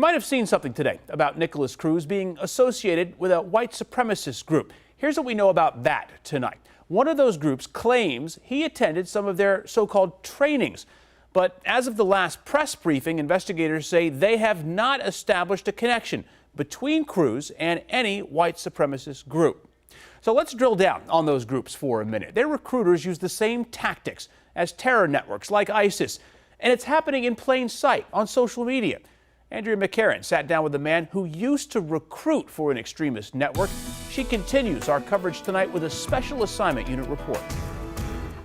You might have seen something today about Nikolas Cruz being associated with a white supremacist group. Here's what we know about that tonight. One of those groups claims he attended some of their so-called trainings. But as of the last press briefing, investigators say they have not established a connection between Cruz and any white supremacist group. So let's drill down on those groups for a minute. Their recruiters use the same tactics as terror networks like ISIS, and it's happening in plain sight on social media. Andrea McCarran sat down with a man who used to recruit for an extremist network. She continues our coverage tonight with a Special Assignment Unit report.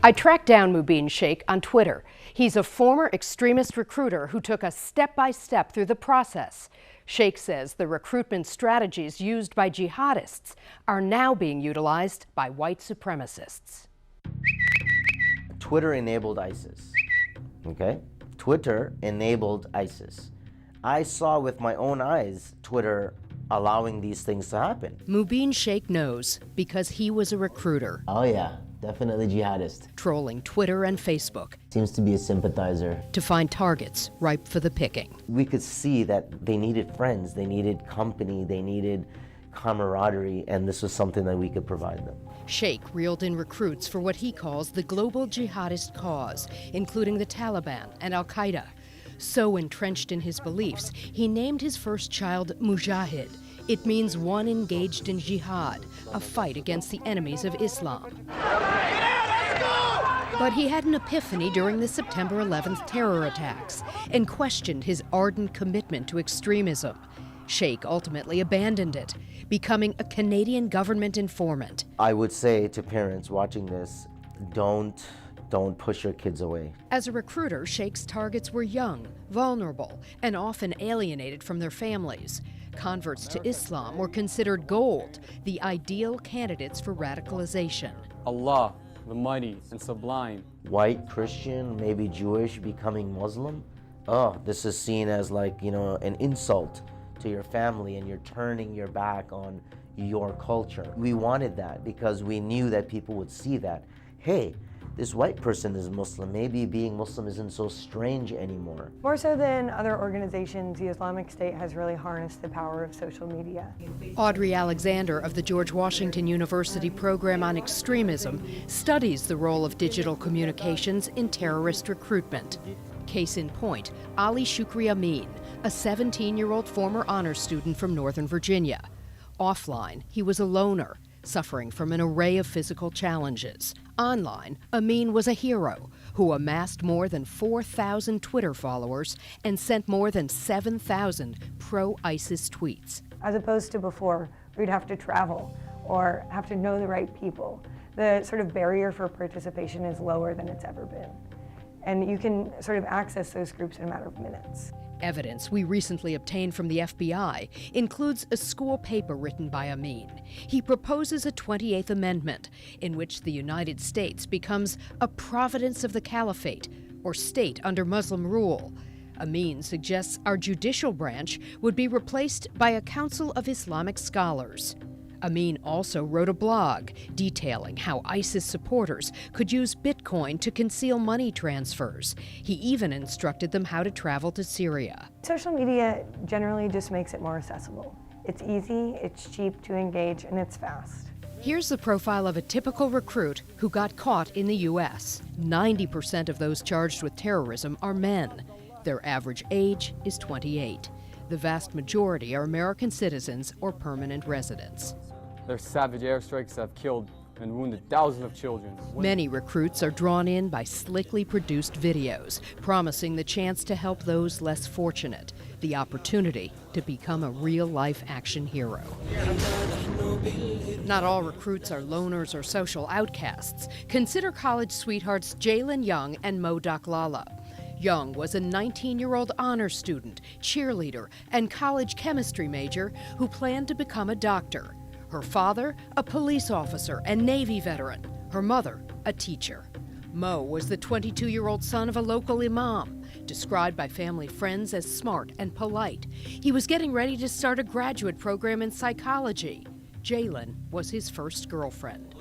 I tracked down Mubin Sheikh on Twitter. He's a former extremist recruiter who took us step-by-step through the process. Sheikh says the recruitment strategies used by jihadists are now being utilized by white supremacists. Twitter enabled ISIS, okay? Twitter enabled ISIS. I saw with my own eyes Twitter allowing these things to happen. Mubin Sheikh knows because he was a recruiter. Oh yeah, definitely jihadist. Trolling Twitter and Facebook. Seems to be a sympathizer. To find targets ripe for the picking. We could see that they needed friends, they needed company, they needed camaraderie, and this was something that we could provide them. Sheikh reeled in recruits for what he calls the global jihadist cause, including the Taliban and Al-Qaeda. So entrenched in his beliefs, he named his first child Mujahid. It means one engaged in jihad, a fight against the enemies of Islam. But he had an epiphany during the September 11th terror attacks and questioned his ardent commitment to extremism. Sheikh ultimately abandoned it, becoming a Canadian government informant. I would say to parents watching this, don't push your kids away. As a recruiter, Sheikh's targets were young, vulnerable, and often alienated from their families. Converts to Islam were considered gold, the ideal candidates for radicalization. Allah, the mighty and sublime. White, Christian, maybe Jewish, becoming Muslim. Oh, this is seen as like, an insult to your family, and you're turning your back on your culture. We wanted that because we knew that people would see that. Hey, this white person is Muslim. Maybe being Muslim isn't so strange anymore. More so than other organizations, the Islamic State has really harnessed the power of social media. Audrey Alexander of the George Washington University Program on Extremism studies the role of digital communications in terrorist recruitment. Case in point, Ali Shukri Amin, a 17-year-old former honors student from Northern Virginia. Offline, he was a loner, suffering from an array of physical challenges. Online, Amin was a hero who amassed more than 4,000 Twitter followers and sent more than 7,000 pro-ISIS tweets. As opposed to before, we'd have to travel or have to know the right people. The sort of barrier for participation is lower than it's ever been. And you can sort of access those groups in a matter of minutes. Evidence we recently obtained from the FBI includes a school paper written by Amin. He proposes a 28th Amendment in which the United States becomes a province of the caliphate, or state under Muslim rule. Amin suggests our judicial branch would be replaced by a council of Islamic scholars. Amin also wrote a blog detailing how ISIS supporters could use Bitcoin to conceal money transfers. He even instructed them how to travel to Syria. Social media generally just makes it more accessible. It's easy, it's cheap to engage, and it's fast. Here's the profile of a typical recruit who got caught in the U.S. 90% of those charged with terrorism are men. Their average age is 28. The vast majority are American citizens or permanent residents. Their savage airstrikes have killed and wounded thousands of children. Many recruits are drawn in by slickly produced videos, promising the chance to help those less fortunate, the opportunity to become a real-life action hero. Not all recruits are loners or social outcasts. Consider college sweethearts Jalen Young and Mo Daklala. Young was a 19-year-old honor student, cheerleader, and college chemistry major who planned to become a doctor. Her father, a police officer and Navy veteran. Her mother, a teacher. Mo was the 22-year-old son of a local imam, described by family friends as smart and polite. He was getting ready to start a graduate program in psychology. Jalen was his first girlfriend.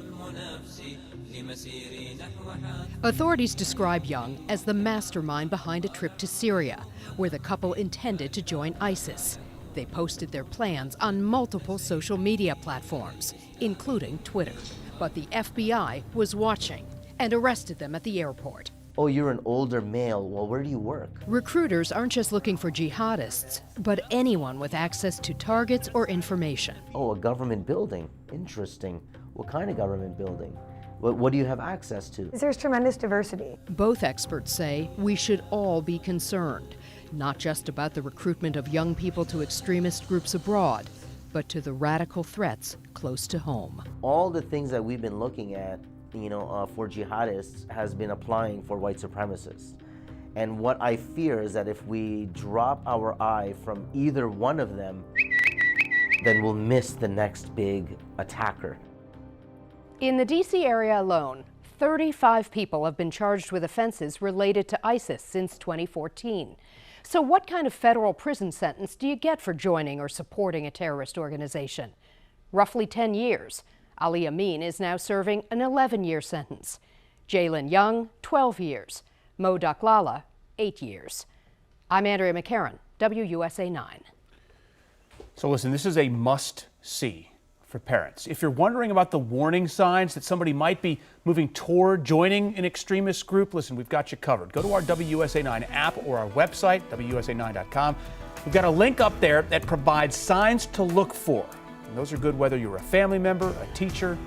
Authorities describe Young as the mastermind behind a trip to Syria, where the couple intended to join ISIS. They posted their plans on multiple social media platforms, including Twitter. But the FBI was watching and arrested them at the airport. Oh, you're an older male. Well, where do you work? Recruiters aren't just looking for jihadists, but anyone with access to targets or information. Oh, a government building. Interesting. What kind of government building? What do you have access to? There's tremendous diversity. Both experts say we should all be concerned, not just about the recruitment of young people to extremist groups abroad, but to the radical threats close to home. All the things that we've been looking at, for jihadists has been applying for white supremacists. And what I fear is that if we drop our eye from either one of them, then we'll miss the next big attacker. In the D.C. area alone, 35 people have been charged with offenses related to ISIS since 2014. So what kind of federal prison sentence do you get for joining or supporting a terrorist organization? Roughly 10 years. Ali Amin is now serving an 11-year sentence. Jalen Young, 12 years. Mo Daklala, 8 years. I'm Andrea McCarran, WUSA 9. So listen, this is a must-see for parents. If you're wondering about the warning signs that somebody might be moving toward joining an extremist group, listen, we've got you covered. Go to our WUSA 9 app or our website, WUSA9.com. We've got a link up there that provides signs to look for. And those are good whether you're a family member, a teacher,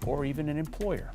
or even an employer.